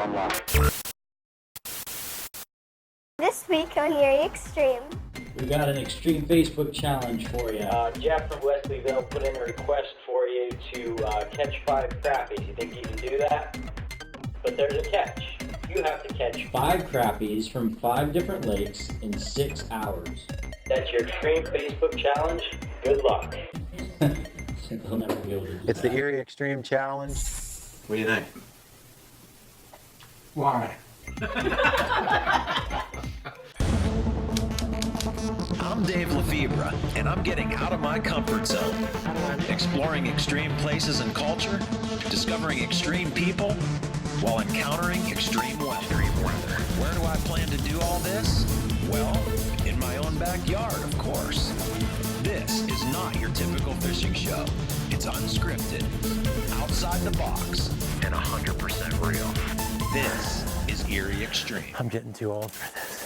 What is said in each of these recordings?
unlocked. This week on Erie Extreme. We got an extreme Facebook challenge for you. Jeff from Wesleyville put in a request for you to catch 5 crappies. You think you can do that? But there's a catch. You have to catch 5 crappies from 5 different lakes in 6 hours. That's your extreme Facebook challenge. Good luck. They'll never be able to do It's that. the Erie Extreme Challenge. What do you think? Why? I'm Dave Lefebre, and I'm getting out of my comfort zone. Exploring extreme places and culture, discovering extreme people, while encountering extreme weather. Where do I plan to do all this? Well, in my own backyard, of course. This is not your typical fishing show. It's unscripted, outside the box, and 100% real. This is Erie Extreme. I'm getting too old for this.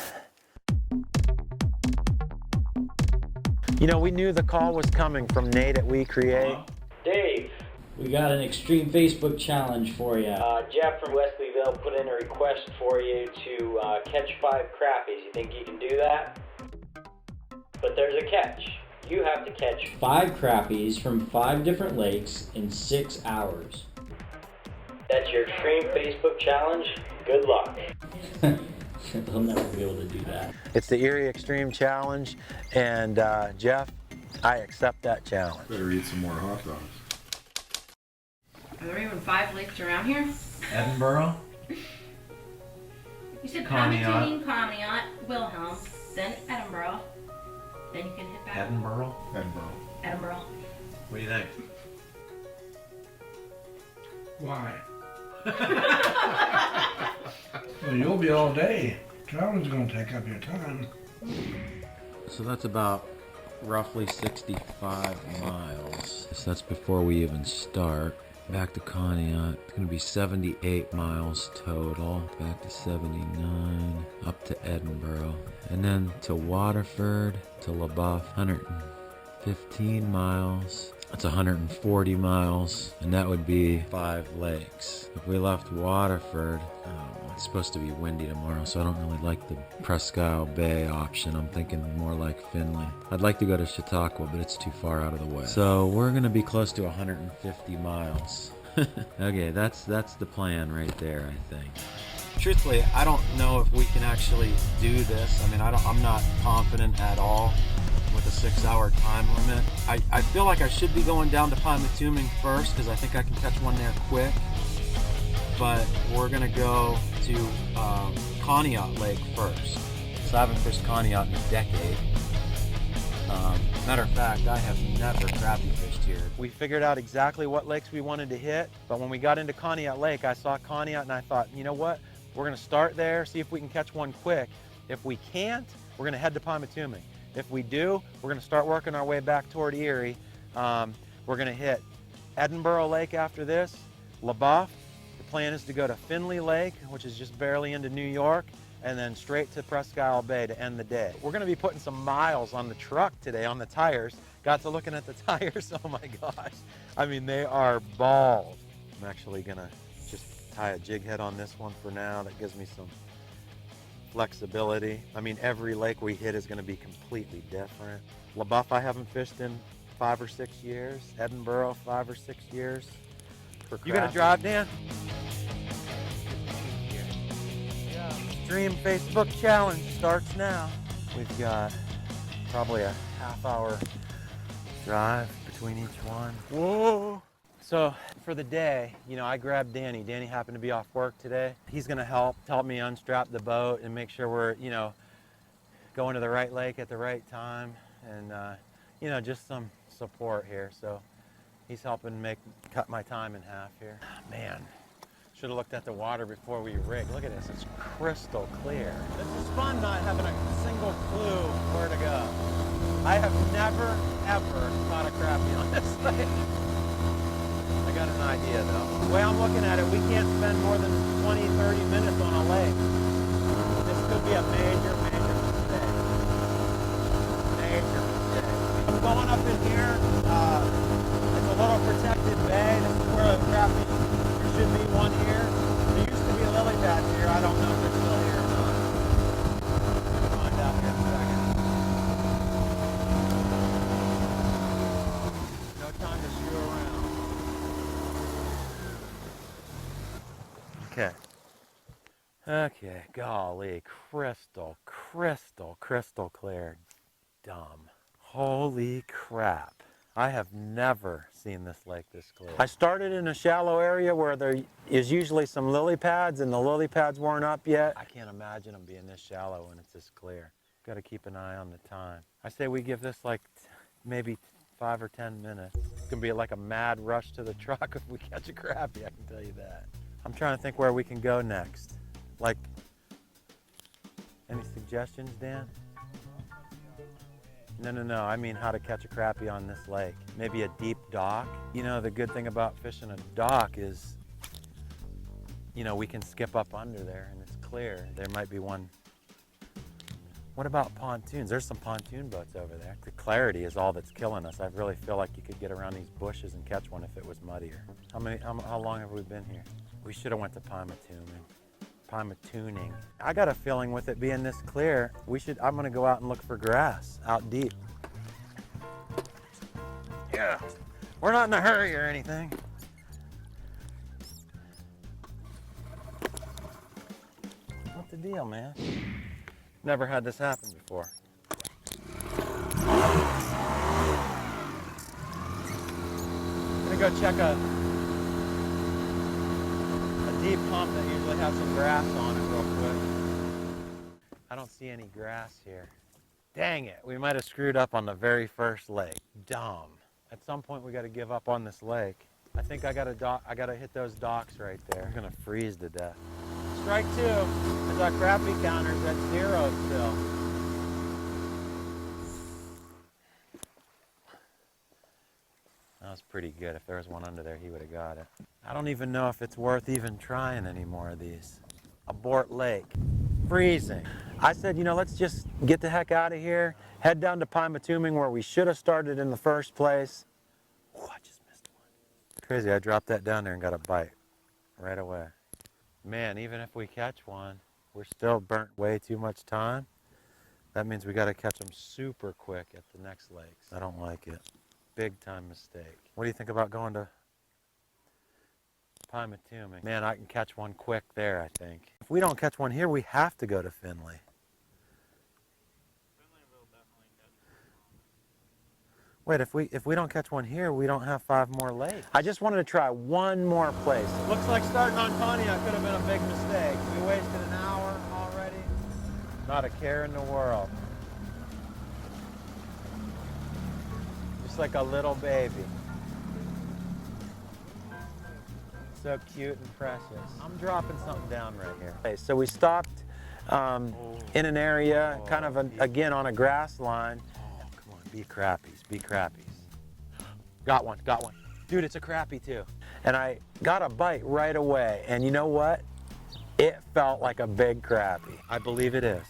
You know, we knew the call was coming from Nate at We Create. Dave, We got an extreme Facebook challenge for you. Jeff from Wesleyville put in a request for you to catch 5 crappies. You think you can do that? But there's a catch. You have to catch 5 crappies from 5 different lakes in 6 hours. That's your extreme Facebook challenge. Good luck. They'll never be able to do that. It's the Erie Extreme Challenge, and Jeff, I accept that challenge. Better eat some more hot dogs. Are there even 5 lakes around here? Edinboro, You said Conneaut. Conneaut, Wilhelm, then Edinboro. Then you can hit back. Edinboro. Edinboro. What do you think? Why? Well, you'll be all day. Traveling's gonna take up your time. So that's about roughly 65 miles. So that's before we even start. Back to Conneaut, it's gonna be 78 miles total. Back to 79, up to Edinboro. And then to Waterford, to LaBeouf, 115 miles. That's 140 miles, and that would be 5 lakes. If we left Waterford, I don't know, it's supposed to be windy tomorrow, so I don't really like the Presque Isle Bay option. I'm thinking more like Finley. I'd like to go to Chautauqua, but it's too far out of the way. So we're gonna be close to 150 miles. Okay, that's the plan right there, I think. Truthfully, I don't know if we can actually do this. I mean, I'm not confident at all with a 6-hour time limit. I feel like I should be going down to Pymatuning first because I think I can catch one there quick. But we're gonna go to Conneaut Lake first. So I haven't fished Conneaut in a decade. Matter of fact, I have never crappie fished here. We figured out exactly what lakes we wanted to hit, but when we got into Conneaut Lake, I saw Conneaut and I thought, you know what? We're gonna start there, see if we can catch one quick. If we can't, we're gonna head to Pymatuning. If we do, we're gonna start working our way back toward Erie. We're gonna hit Edinboro Lake after this, LaBeouf. The plan is to go to Finley Lake, which is just barely into New York, and then straight to Presque Isle Bay to end the day. We're gonna be putting some miles on the truck today on the tires. Got to looking at the tires, oh my gosh. I mean, they are bald. I'm actually gonna just tie a jig head on this one for now. That gives me some flexibility. I mean, every lake we hit is gonna be completely different. LaBeouf I haven't fished in 5 or 6 years. Edinboro 5 or 6 years. You gonna drive, Dan? Extreme Facebook Challenge starts now. We've got probably a half-hour drive between each one. Whoa! So for the day, you know, I grabbed Danny. Danny happened to be off work today. He's gonna help me unstrap the boat and make sure we're, you know, going to the right lake at the right time, and you know, just some support here. So he's helping cut my time in half here. Man, should have looked at the water before we rigged. Look at this, it's crystal clear. This is fun not having a single clue where to go. I have never, ever caught a crappie on this lake. I got an idea though. The way I'm looking at it, we can't spend more than 20, 30 minutes on a lake. This could be a major, major mistake. Major mistake. I'm going up in here. It's a little protected bay. This is where a crappie, there should be one here. There used to be a lily pad catch here. I don't know if it's still here or not. We'll find out here in a second. No time to screw around. Okay. Okay, golly, crystal clear. Dumb. Holy crap. I have never seen this lake this clear. I started in a shallow area where there is usually some lily pads and the lily pads weren't up yet. I can't imagine them being this shallow when it's this clear. Got to keep an eye on the time. I say we give this like maybe 5 or 10 minutes. It's gonna be like a mad rush to the truck if we catch a crappie, I can tell you that. I'm trying to think where we can go next. Like, any suggestions, Dan? No, I mean how to catch a crappie on this lake. Maybe a deep dock. You know, the good thing about fishing a dock is, you know, we can skip up under there and it's clear. There might be one. What about pontoons? There's some pontoon boats over there. The clarity is all that's killing us. I really feel like you could get around these bushes and catch one if it was muddier. How long have we been here? We should have went to Pymatuning. I got a feeling with it being this clear, I'm gonna go out and look for grass out deep. Yeah, we're not in a hurry or anything. What's the deal, man? Never had this happen before. I'm gonna go check a deep pump that usually has some grass on it real quick. I don't see any grass here. Dang it, we might have screwed up on the very first lake. Dumb. At some point we got to give up on this lake. I think I gotta hit those docks right there. I'm gonna freeze to death. Strike two. As our crappie counter's at 0 still. That was pretty good. If there was one under there, he would have got it. I don't even know if it's worth even trying any more of these. Abort Lake. Freezing. I said, you know, let's just get the heck out of here, head down to Pymatuning where we should have started in the first place. Ooh, I just missed one. Crazy, I dropped that down there and got a bite right away. Man, even if we catch one, we're still burnt way too much time. That means we got to catch them super quick at the next lakes. I don't like it. Big time mistake. What do you think about going to Pymatuning? Man, I can catch one quick there, I think. If we don't catch one here, we have to go to Finley. Wait, if we don't catch one here, we don't have 5 more lakes. I just wanted to try one more place. Looks like starting on Conneaut could have been a big mistake. We wasted an hour already. Not a care in the world. Just like a little baby. So cute and precious. I'm dropping something down right here. Okay, so we stopped in an area, kind of again on a grass line. Oh, come on, be crappies, be crappies. Got one. Dude, it's a crappie too. And I got a bite right away, and you know what? It felt like a big crappie. I believe it is.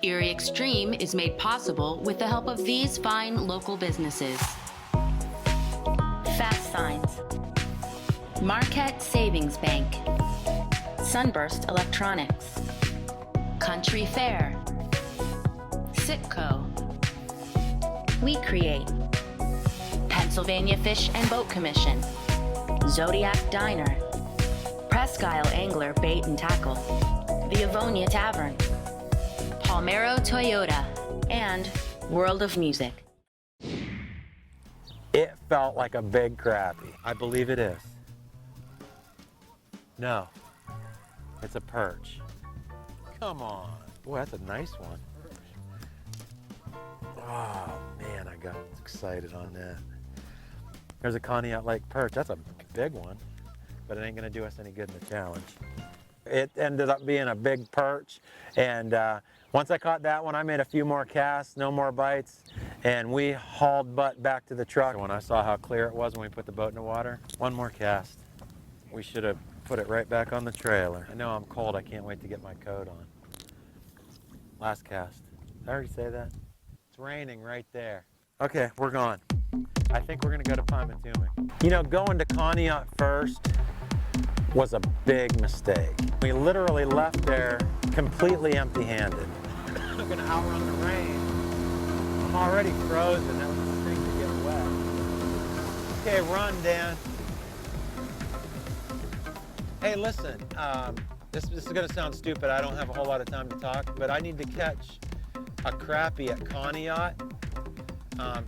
Erie Extreme is made possible with the help of these fine local businesses. Fast Signs, Marquette Savings Bank, Sunburst Electronics, Country Fair, Sitco, We Create, Pennsylvania Fish and Boat Commission, Zodiac Diner, Presque Isle Angler Bait and Tackle, the Avonia Tavern, Palmero Toyota, and World of Music. It felt like a big crappie. I believe it is. No, it's a perch. Come on. Boy, that's a nice one. Oh, man, I got excited on that. There's a Conneaut Lake perch. That's a big one, but it ain't gonna do us any good in the challenge. It ended up being a big perch, and once I caught that one, I made a few more casts, no more bites, and we hauled butt back to the truck. So when I saw how clear it was when we put the boat in the water, one more cast. We should have put it right back on the trailer. I know I'm cold, I can't wait to get my coat on. Last cast. Did I already say that? It's raining right there. Okay, we're gone. I think we're gonna go to Pymatuning. You know, going to Conneaut first was a big mistake. We literally left there completely empty-handed. I'm gonna outrun the rain. I'm already frozen. That was the thing to get wet. Okay, run, Dan. Hey, listen. This is gonna sound stupid. I don't have a whole lot of time to talk, but I need to catch a crappie at Conneaut.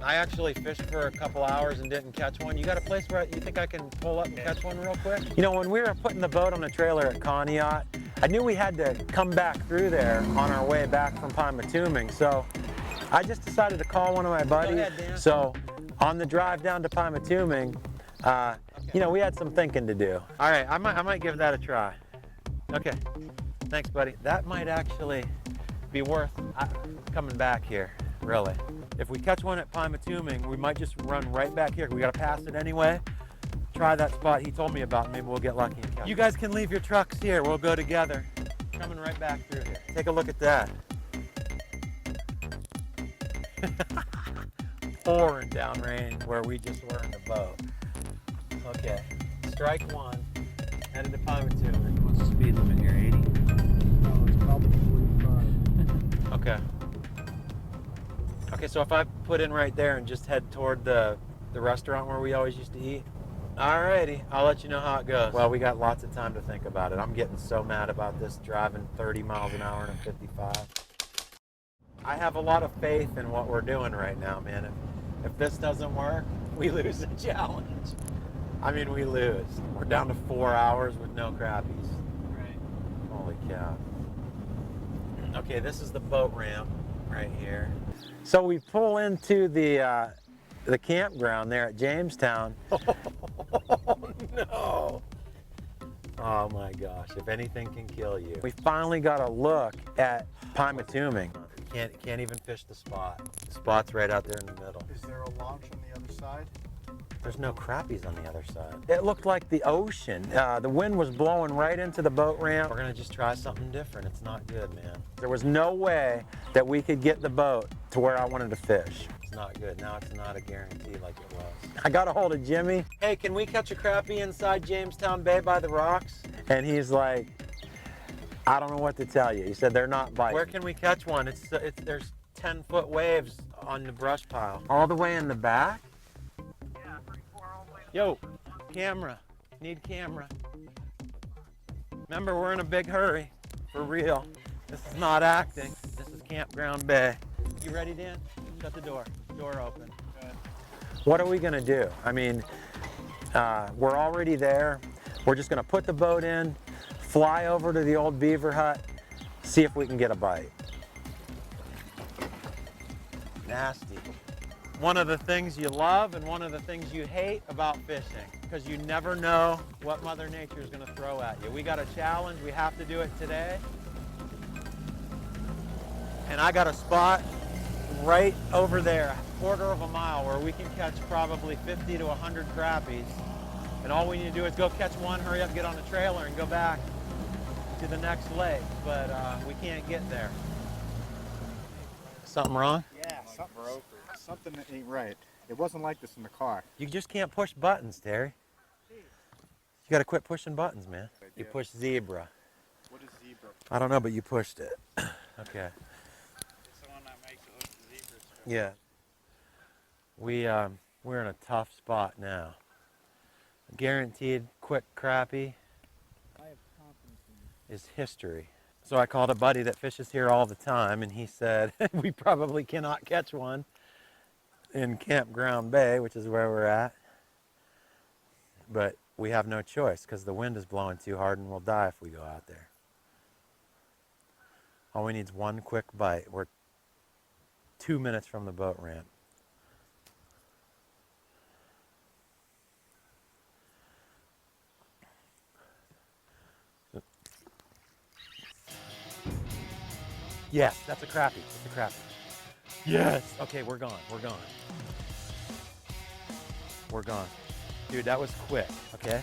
I actually fished for a couple hours and didn't catch one. You got a place where you think I can pull up and catch one real quick? You know, when we were putting the boat on the trailer at Conneaut, I knew we had to come back through there on our way back from Pymatuning, so I just decided to call one of my buddies. Go ahead, Dan. So on the drive down to Pymatuning, you know, we had some thinking to do. All right, I might give that a try. Okay, thanks, buddy. That might actually be worth coming back here, really. If we catch one at Pymatuning, we might just run right back here. We gotta pass it anyway. Try that spot he told me about. Maybe we'll get lucky and catch. You guys can leave your trucks here. We'll go together. Coming right back through here. Take a look at that. Pouring down rain where we just were in the boat. Okay, strike one. Headed to Pymatuning. What's the speed limit here? 80? Oh, it's probably 45. Okay. Okay, so if I put in right there and just head toward the restaurant where we always used to eat. Alrighty, I'll let you know how it goes. Well, we got lots of time to think about it. I'm getting so mad about this driving 30 miles an hour in a 55. I have a lot of faith in what we're doing right now, man. If this doesn't work, we lose the challenge. I mean, we lose. We're down to 4 hours with no crappies. Right. Holy cow. Okay, this is the boat ramp right here. So we pull into the campground there at Jamestown. Oh no! Oh my gosh! If anything can kill you. We finally got a look at Pymatuning. Can't even fish the spot. The spot's right out there in the middle. Is there a launch on the other side? There's no crappies on the other side. It looked like the ocean. The wind was blowing right into the boat ramp. We're gonna just try something different. It's not good, man. There was no way that we could get the boat to where I wanted to fish. It's not good. Now it's not a guarantee like it was. I got a hold of Jimmy. Hey, can we catch a crappie inside Jamestown Bay by the rocks? And he's like, I don't know what to tell you. He said they're not biting. Where can we catch one? There's 10-foot waves on the brush pile. All the way in the back? Yo, camera. Need camera. Remember, we're in a big hurry. For real. This is not acting. This is Campground Bay. You ready, Dan? Shut the door. Door open. Good. What are we gonna do? I mean, we're already there. We're just gonna put the boat in, fly over to the old beaver hut, see if we can get a bite. Nasty. One of the things you love and one of the things you hate about fishing, because you never know what Mother Nature is going to throw at you. We got a challenge, we have to do it today. And I got a spot right over there, a quarter of a mile, where we can catch probably 50 to 100 crappies. And all we need to do is go catch one, hurry up, get on the trailer, and go back to the next lake. But we can't get there. Something wrong? Yeah, something broke. Something that ain't right. It wasn't like this in the car. You just can't push buttons, Terry. You gotta quit pushing buttons, man. You push zebra. What is zebra? I don't know, but you pushed it. Okay. It's the one that makes it look the zebra. Yeah. We're in a tough spot now. Guaranteed quick crappie is history. So I called a buddy that fishes here all the time, and he said we probably cannot catch one in Campground Bay, which is where we're at. But we have no choice because the wind is blowing too hard and we'll die if we go out there. All we need is one quick bite. We're 2 minutes from the boat ramp. Yes, that's a crappie. It's a crappie. Yes. Okay, we're gone. We're gone. We're gone. Dude, that was quick, okay?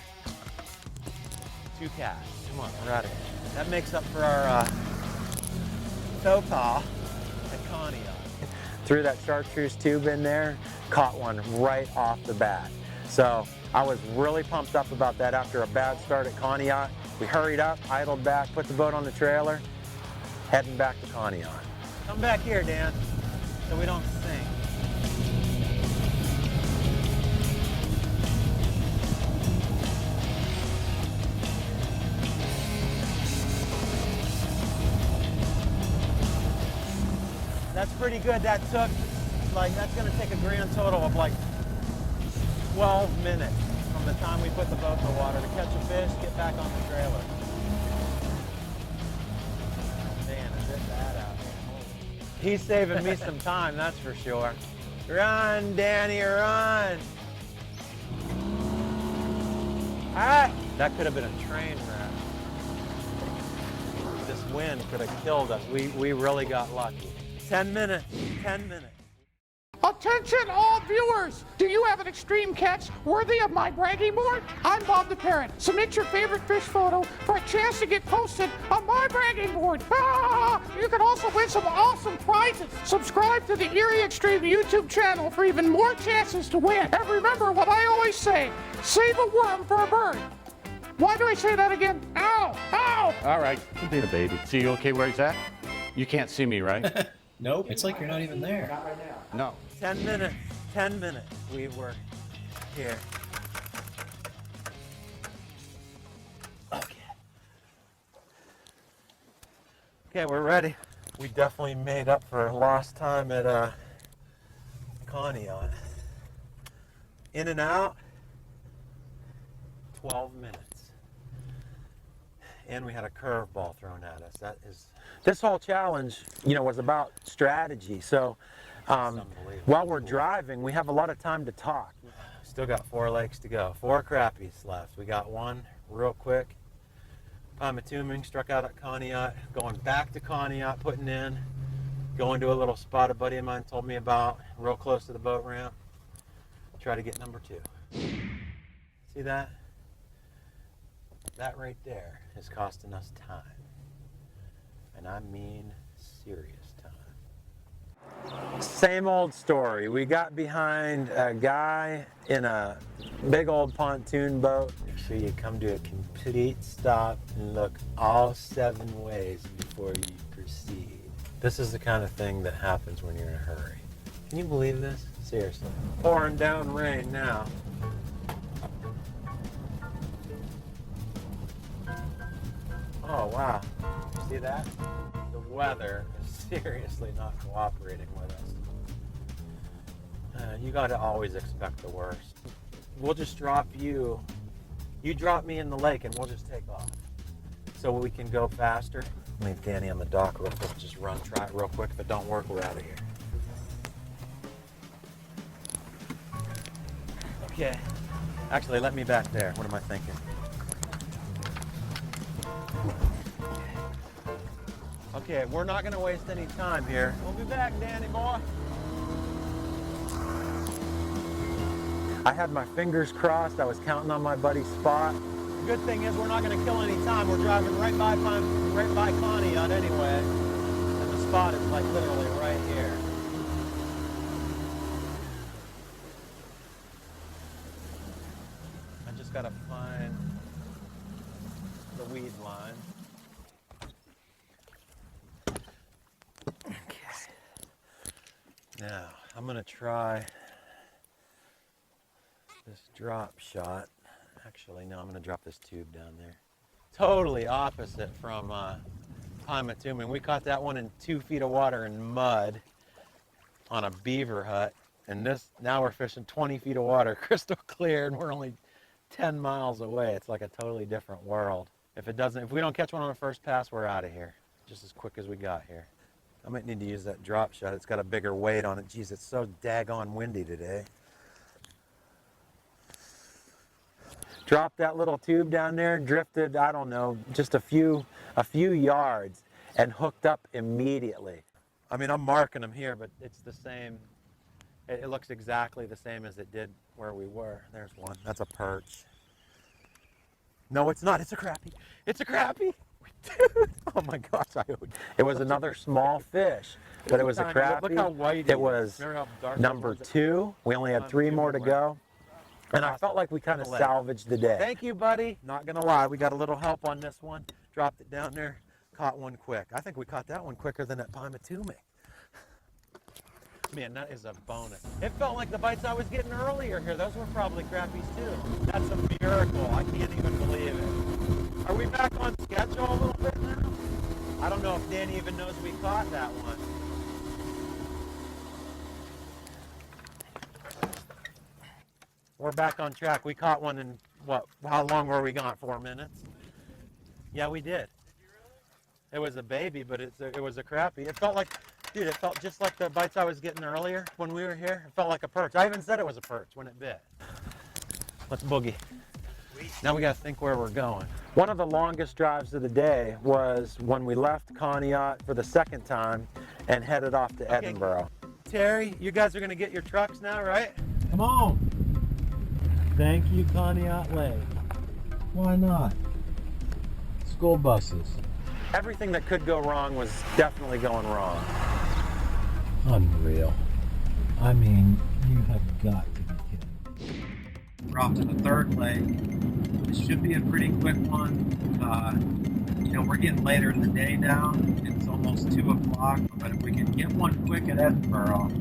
2 casts. Come on, we're out of here. That makes up for our faux pas at Conneaut. Threw that chartreuse tube in there, caught one right off the bat. So I was really pumped up about that after a bad start at Conneaut. We hurried up, idled back, put the boat on the trailer, heading back to Conneaut. Come back here, Dan, so we don't sink. That's pretty good. That took, that's gonna take a grand total of 12 minutes from the time we put the boat in the water to catch a fish, get back on the trailer. Man, is it bad out here. He's saving me some time, that's for sure. Run, Danny, run! Ah! That could have been a train wreck. This wind could have killed us. We really got lucky. 10 minutes, 10 minutes. Attention all viewers! Do you have an extreme catch worthy of my bragging board? I'm Bob the Parrot. Submit your favorite fish photo for a chance to get posted on my bragging board. Ah! You can also win some awesome prizes. Subscribe to the Erie Extreme YouTube channel for even more chances to win. And remember what I always say, save a worm for a bird. Why do I say that again? Ow! Ow! All right, be the baby. See you okay where he's at? You can't see me, right? Nope, it's like you're not even there. Not right now. No. 10 minutes, 10 minutes. We were here. Okay. Okay, we're ready. We definitely made up for lost time at Conneaut. In and out, 12 minutes. And we had a curveball thrown at us. That is, this whole challenge, was about strategy. So while we're driving, we have a lot of time to talk. Still got 4 lakes to go. 4 crappies left. We got one real quick. Pymatuning, struck out at Conneaut, going back to Conneaut, putting in, going to a little spot a buddy of mine told me about, real close to the boat ramp. Try to get number 2. See that? That right there is costing us time. And I mean serious time. Same old story. We got behind a guy in a big old pontoon boat. Make sure you come to a complete stop and look all 7 ways before you proceed. This is the kind of thing that happens when you're in a hurry. Can you believe this? Seriously. Pouring down rain now. Oh wow, you see that? The weather is seriously not cooperating with us. You gotta always expect the worst. We'll just drop you drop me in the lake and we'll just take off. So we can go faster. Leave Danny on the dock real quick, just try it real quick. If it don't work, we're out of here. Okay, actually let me back there. What am I thinking? Okay, we're not going to waste any time here. We'll be back, Danny boy. I had my fingers crossed. I was counting on my buddy's spot. The good thing is we're not going to kill any time. We're driving right by Conneaut anyway. And the spot is literally right here. I just got to find the weed line. Now, I'm going to try this drop shot. Actually, no, I'm going to drop this tube down there. Totally opposite from Pymatuning. We caught that one in 2 feet of water in mud on a beaver hut. And now we're fishing 20 feet of water, crystal clear, and we're only 10 miles away. It's like a totally different world. If we don't catch one on the first pass, we're out of here. Just as quick as we got here. I might need to use that drop shot. It's got a bigger weight on it. Geez, it's so daggone windy today. Dropped that little tube down there, drifted, I don't know, just a few yards and hooked up immediately. I mean, I'm marking them here, but it's the same. It looks exactly the same as it did where we were. There's one. That's a perch. No, it's not. It's a crappie. It's a crappie. Dude, oh my gosh, it was another small fish, but it was a crappie. Look how white it was. Number 2. We only had 3 more to go. And I felt like we kind of salvaged the day. Thank you, buddy. Not gonna lie, we got a little help on this one. Dropped it down there, caught one quick. I think we caught that one quicker than at Pymatuning. Man, that is a bonus. It felt like the bites I was getting earlier here. Those were probably crappies too. That's a miracle. I can't even believe it. Are we back on schedule a little bit now? I don't know if Danny even knows we caught that one. We're back on track. We caught one in, what, how long were we gone? 4 minutes? Yeah, we did. It was a baby, but it was a crappie. It felt like, dude, it felt just like the bites I was getting earlier when we were here. It felt like a perch. I even said it was a perch when it bit. Let's boogie. Now we got to think where we're going. One of the longest drives of the day was when we left Conneaut for the second time and headed off to Edinboro. Terry, you guys are going to get your trucks now, right? Come on. Thank you, Conneaut Lake. Why not? School buses. Everything that could go wrong was definitely going wrong. Unreal. I mean, you have got to be kidding. We're off to the third lake. This should be a pretty quick one. You know, we're getting later in the day now. It's almost 2 o'clock, but if we can get one quick at Edinboro,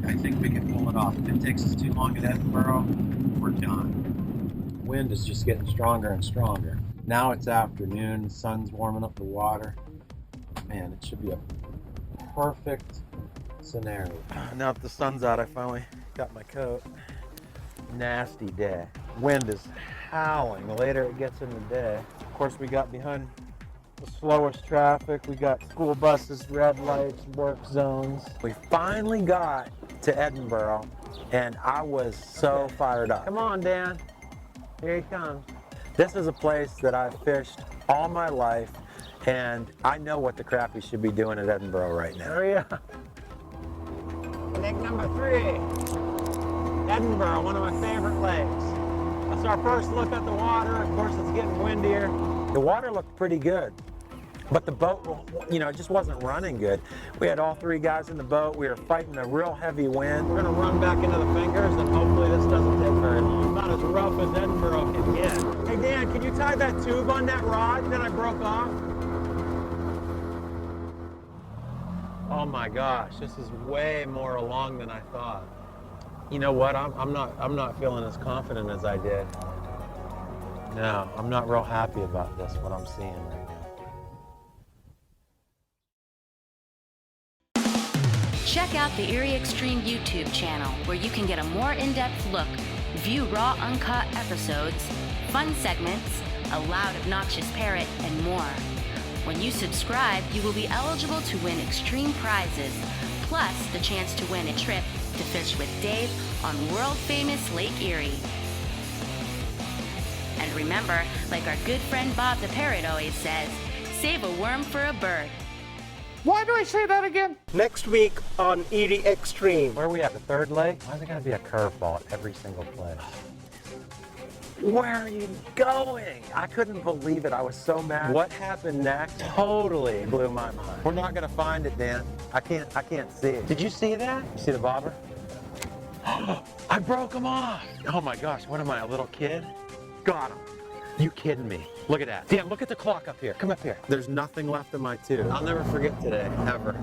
I think we can pull it off. If it takes us too long at Edinboro, we're done. Wind is just getting stronger and stronger. Now it's afternoon, the sun's warming up the water. Man, it should be a perfect scenario. Now that the sun's out, I finally got my coat. Nasty day. Wind is howling. The later it gets in the day. Of course, we got behind the slowest traffic. We got school buses, red lights, work zones. We finally got to Edinboro, and I was so fired up. Come on, Dan. Here he comes. This is a place that I've fished all my life, and I know what the crappies should be doing at Edinboro right now. Hurry up. Lake number 3. Edinboro, one of my favorite lakes. That's our first look at the water. Of course, it's getting windier. The water looked pretty good, but the boat, you know, it just wasn't running good. We had all 3 guys in the boat. We were fighting a real heavy wind. We're gonna run back into the fingers, and hopefully this doesn't take very long. About as rough as Edinboro can get. Hey Dan, can you tie that tube on that rod that I broke off? Oh my gosh, this is way more along than I thought. You know what? I'm not feeling as confident as I did. No, I'm not real happy about this, what I'm seeing right now. Check out the Erie Extreme YouTube channel, where you can get a more in-depth look, view raw uncut episodes, fun segments, a loud obnoxious parrot, and more. When you subscribe, you will be eligible to win extreme prizes, plus the chance to win a trip to fish with Dave on world-famous Lake Erie. And remember, like our good friend Bob the Parrot always says, save a worm for a bird. Why do I say that again? Next week on Erie Extreme. Where are we at, the third lake? Why is it gotta be a curveball at every single place? Where are you going? I couldn't believe it. I was so mad. What happened next totally blew my mind. We're not gonna find it, Dan. I can't see it. Did you see that? You see the bobber? I broke him off. Oh my gosh, what am I, a little kid? Got him. You kidding me? Look at that. Dan, look at the clock up here. Come up here. There's nothing left of my tube. I'll never forget today, ever.